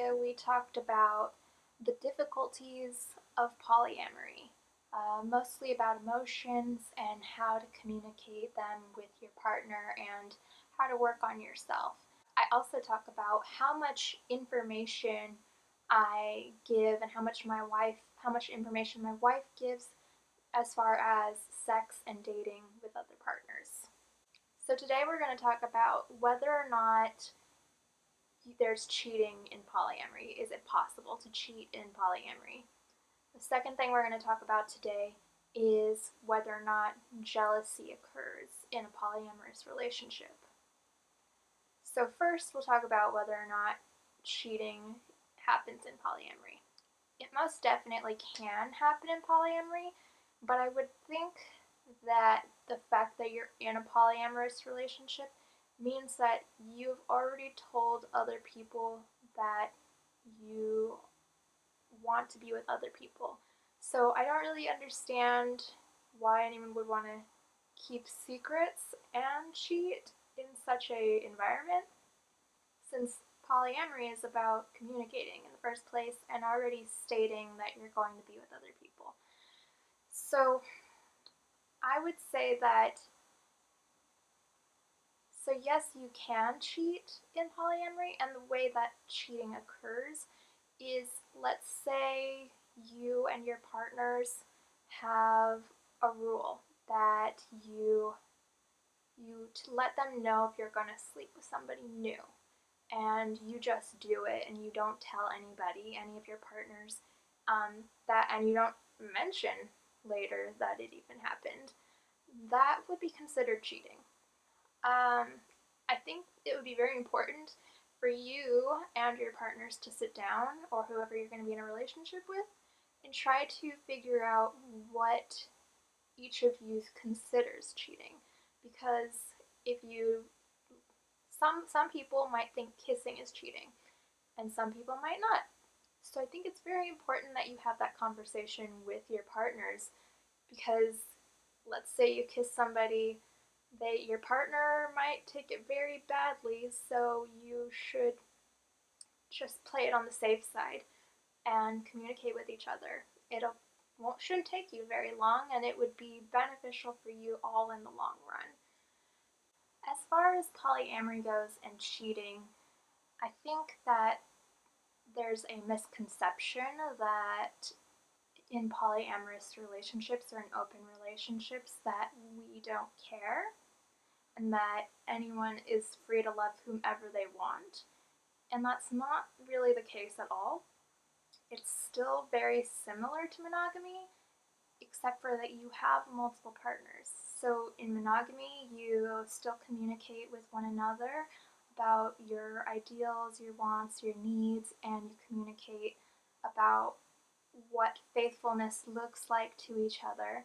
video, we talked about the difficulties of polyamory, mostly about emotions and how to communicate them with your partner and how to work on yourself. I also talk about how much information I give and how much information my wife gives as far as sex and dating with other partners. So today we're going to talk about whether or not there's cheating in polyamory. Is it possible to cheat in polyamory? The second thing we're going to talk about today is whether or not jealousy occurs in a polyamorous relationship. So first we'll talk about whether or not cheating happens in polyamory. It most definitely can happen in polyamory, but I would think that the fact that you're in a polyamorous relationship means that you've already told other people that you want to be with other people. So I don't really understand why anyone would want to keep secrets and cheat in such a environment, since polyamory is about communicating in the first place and already stating that you're going to be with other people. So I would say that, so yes, you can cheat in polyamory, and the way that cheating occurs is, let's say you and your partners have a rule that you to let them know if you're going to sleep with somebody new, and you just do it and you don't tell anybody, any of your partners, and you don't mention later that it even happened. That would be considered cheating. I think it would be very important for you and your partners to sit down, or whoever you're going to be in a relationship with, and try to figure out what each of you considers cheating. Because if you, some people might think kissing is cheating, and some people might not. So I think it's very important that you have that conversation with your partners, because let's say you kiss somebody, your partner might take it very badly, so you should just play it on the safe side and communicate with each other. Shouldn't take you very long, and it would be beneficial for you all in the long run. As far as polyamory goes and cheating, I think that there's a misconception that in polyamorous relationships or in open relationships that we don't care and that anyone is free to love whomever they want. And that's not really the case at all. It's still very similar to monogamy, except for that you have multiple partners. So in monogamy, you still communicate with one another about your ideals, your wants, your needs, and you communicate about what faithfulness looks like to each other.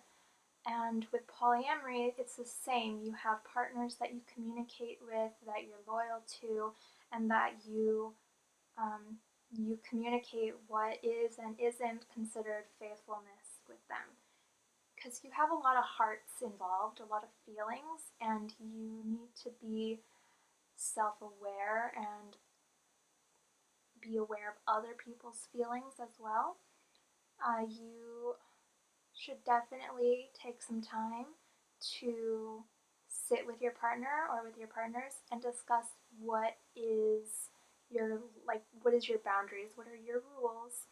And with polyamory, it's the same. You have partners that you communicate with, that you're loyal to, and that you communicate what is and isn't considered faithfulness with them. Because you have a lot of hearts involved, a lot of feelings, and you need to be self-aware and be aware of other people's feelings as well. You should definitely take some time to sit with your partner or with your partners and discuss what is your boundaries, what are your rules,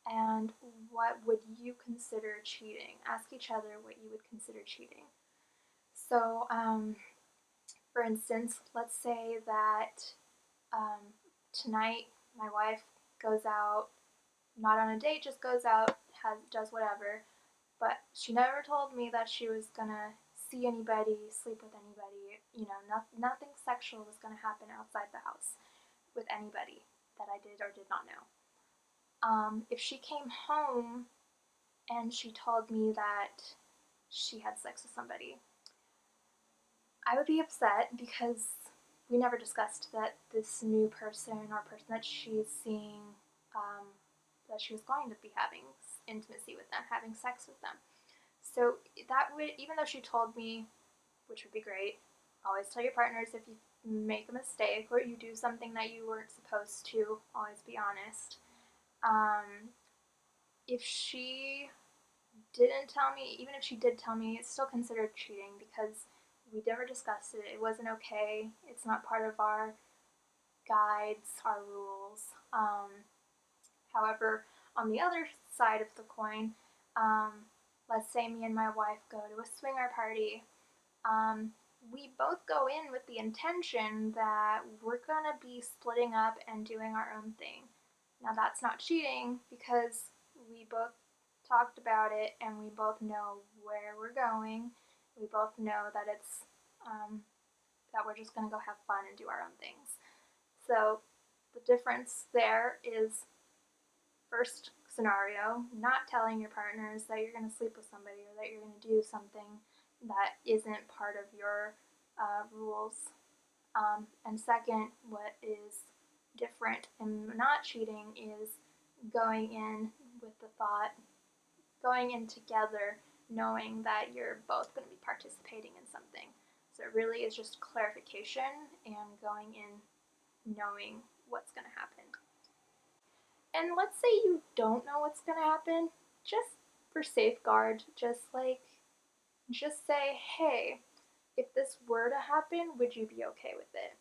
and what would you consider cheating. Ask each other what you would consider cheating. So, for instance, let's say that tonight my wife goes out, not on a date, just goes out, does whatever, but she never told me that she was gonna see anybody, sleep with anybody, nothing sexual was gonna happen outside the house with anybody that I did or did not know. If she came home and she told me that she had sex with somebody, I would be upset, because we never discussed that this new person or person that she's seeing, that she was going to be having intimacy with them, having sex with them. So that would, even though she told me, which would be great, always tell your partners if make a mistake or you do something that you weren't supposed to, always be honest. If she didn't tell me, even if she did tell me, it's still considered cheating because we never discussed it. It wasn't okay. It's not part of our guides, our rules. However, on the other side of the coin, let's say me and my wife go to a swinger party. We both go in with the intention that we're gonna be splitting up and doing our own thing. Now that's not cheating because we both talked about it and we both know where we're going. We both know that it's that we're just gonna go have fun and do our own things. So the difference there is, first scenario, not telling your partners that you're going to sleep with somebody or that you're going to do something that isn't part of your rules. And second, what is different and not cheating is going in with the thought, going in together, knowing that you're both going to be participating in something. So it really is just clarification and going in knowing what's going to happen. And let's say you don't know what's going to happen, just for safeguard, just say, hey, if this were to happen, would you be okay with it?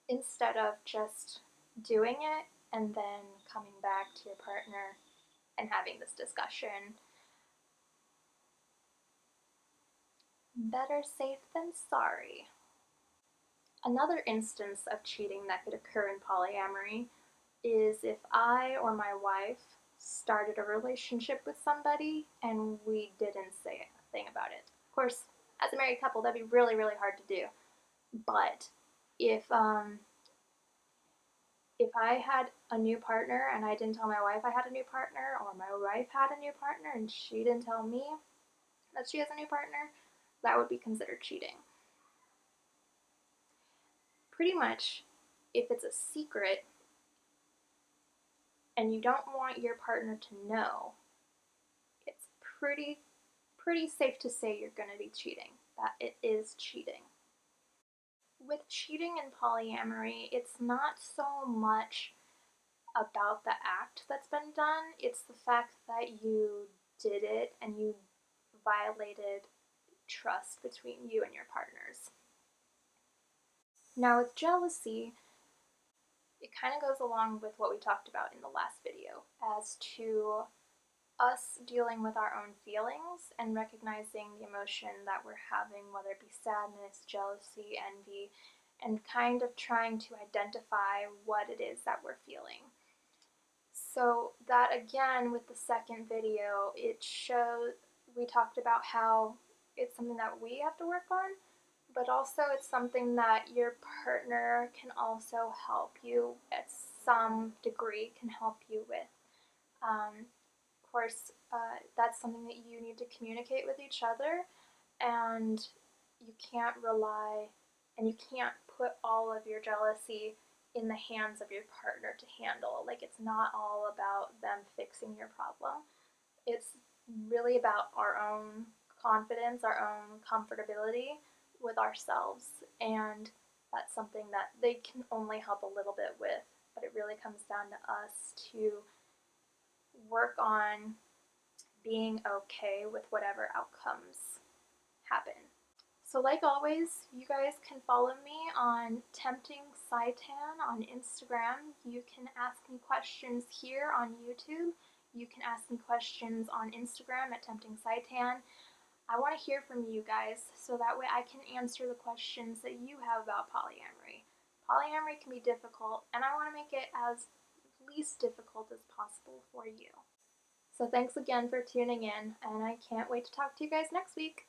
Instead of just doing it and then coming back to your partner and having this discussion. Better safe than sorry. Another instance of cheating that could occur in polyamory is if I or my wife started a relationship with somebody and we didn't say a thing about it. Of course, as a married couple, that'd be really, really hard to do. But if I had a new partner and I didn't tell my wife I had a new partner, or my wife had a new partner and she didn't tell me that she has a new partner, that would be considered cheating. Pretty much, if it's a secret and you don't want your partner to know, it's pretty safe to say you're going to be cheating, that it is cheating. With cheating in polyamory, it's not so much about the act that's been done, it's the fact that you did it and you violated trust between you and your partners. Now with jealousy, it kind of goes along with what we talked about in the last video as to us dealing with our own feelings and recognizing the emotion that we're having, whether it be sadness, jealousy, envy, and kind of trying to identify what it is that we're feeling. So that again, with the second video, we talked about how it's something that we have to work on, but also it's something that your partner can also help you at some degree, can help you with. Of course, that's something that you need to communicate with each other, and you can't rely and you can't put all of your jealousy in the hands of your partner to handle. Like, it's not all about them fixing your problem. It's really about our own confidence, our own comfortability with ourselves, and that's something that they can only help a little bit with, but it really comes down to us to work on being okay with whatever outcomes happen. So like always, you guys can follow me on Tempting Saitan on Instagram. You can ask me questions here on YouTube. You can ask me questions on Instagram at Tempting Saitan. I want to hear from you guys so that way I can answer the questions that you have about polyamory. Polyamory can be difficult, and I want to make it as least difficult as possible for you. So thanks again for tuning in, and I can't wait to talk to you guys next week.